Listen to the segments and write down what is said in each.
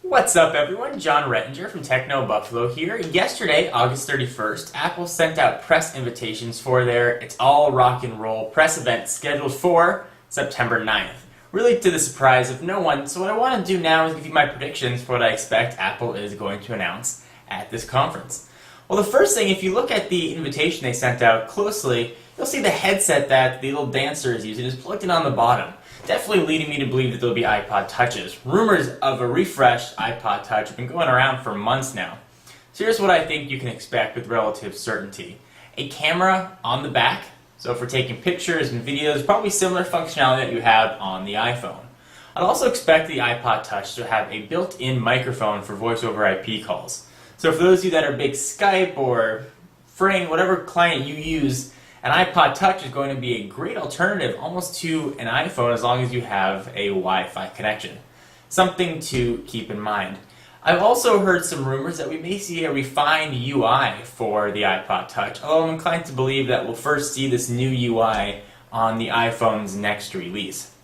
What's up everyone, John Rettinger from Techno Buffalo here. Yesterday, August 31st, Apple sent out press invitations for their It's All Rock and Roll press event scheduled for September 9th. Really to the surprise of no one, so what I want to do now is give you my predictions for what I expect Apple is going to announce at this conference. Well, the first thing, if you look at the invitation they sent out closely, you'll see the headset that the little dancer is using is plugged in on the bottom. Definitely leading me to believe that there'll be iPod Touches. Rumors of a refreshed iPod Touch have been going around for months now. So here's what I think you can expect with relative certainty. A camera on the back, so for taking pictures and videos, probably similar functionality that you have on the iPhone. I'd also expect the iPod Touch to have a built-in microphone for voice over IP calls. So for those of you that are big Skype or Frame, whatever client you use, an iPod Touch is going to be a great alternative almost to an iPhone as long as you have a Wi-Fi connection. Something to keep in mind. I've also heard some rumors that we may see a refined UI for the iPod Touch, although I'm inclined to believe that we'll first see this new UI on the iPhone's next release.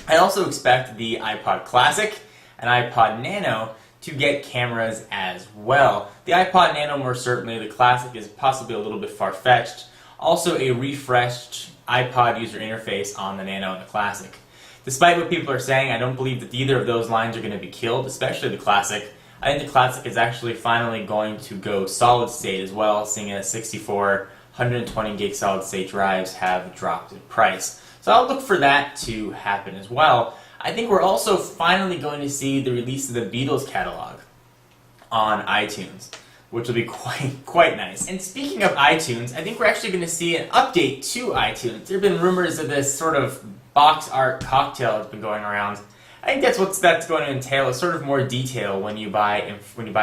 I also expect the iPod Classic and iPod Nano to get cameras as well. The iPod Nano more certainly, the Classic is possibly a little bit far-fetched. Also a refreshed iPod user interface on the Nano and the Classic. Despite what people are saying, I don't believe that either of those lines are going to be killed, especially the Classic. I think the Classic is actually finally going to go solid state as well, seeing as 64, 120 gig solid state drives have dropped in price. So I'll look for that to happen as well. I think we're also finally going to see the release of the Beatles catalog on iTunes, which will be quite nice. And speaking of iTunes, I think we're actually going to see an update to iTunes. There have been rumors of this sort of box art cocktail that's been going around. I think that's what that's going to entail, is sort of more detail when you buy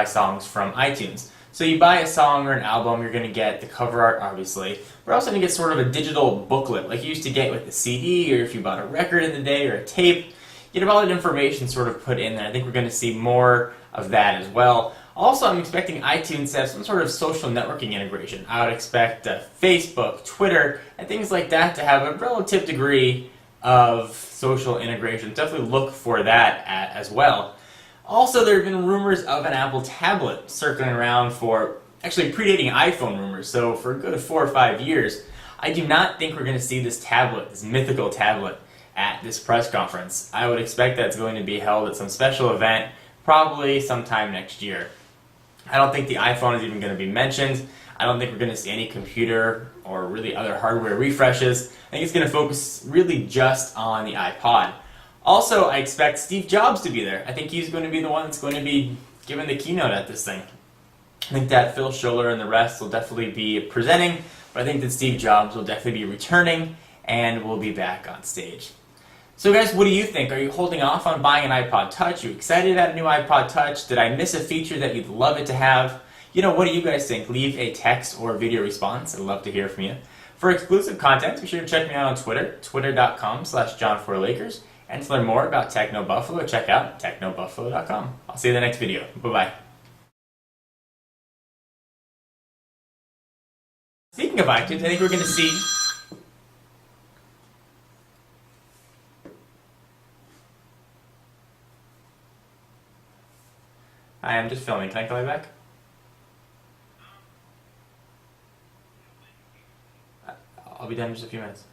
songs from iTunes. So you buy a song or an album, you're going to get the cover art, obviously. We're also going to get sort of a digital booklet, like you used to get with the CD, or if you bought a record in the day, or a tape. You have all that information sort of put in there. I think we're going to see more of that as well. Also, I'm expecting iTunes to have some sort of social networking integration. I would expect Facebook, Twitter, and things like that to have a relative degree of social integration. Definitely look for that as well. Also, there have been rumors of an Apple tablet circling around for, actually predating iPhone rumors, so for a good 4 or 5 years. I do not think we're going to see this tablet, this mythical tablet, at this press conference. I would expect that it's going to be held at some special event, probably sometime next year. I don't think the iPhone is even going to be mentioned. I don't think we're going to see any computer or really other hardware refreshes. I think it's going to focus really just on the iPod. Also, I expect Steve Jobs to be there. I think he's going to be the one that's going to be giving the keynote at this thing. I think that Phil Schiller and the rest will definitely be presenting, but I think that Steve Jobs will definitely be returning and will be back on stage. So guys, what do you think? Are you holding off on buying an iPod Touch? Are you excited about a new iPod Touch? Did I miss a feature that you'd love it to have? You know, what do you guys think? Leave a text or video response. I'd love to hear from you. For exclusive content, be sure to check me out on Twitter, twitter.com/John4Lakers. And to learn more about Techno Buffalo, check out technobuffalo.com. I'll see you in the next video. Bye-bye. Speaking of iTunes, I think we're going to see... Hi, I'm just filming. Can I call you back? I'll be done in just a few minutes.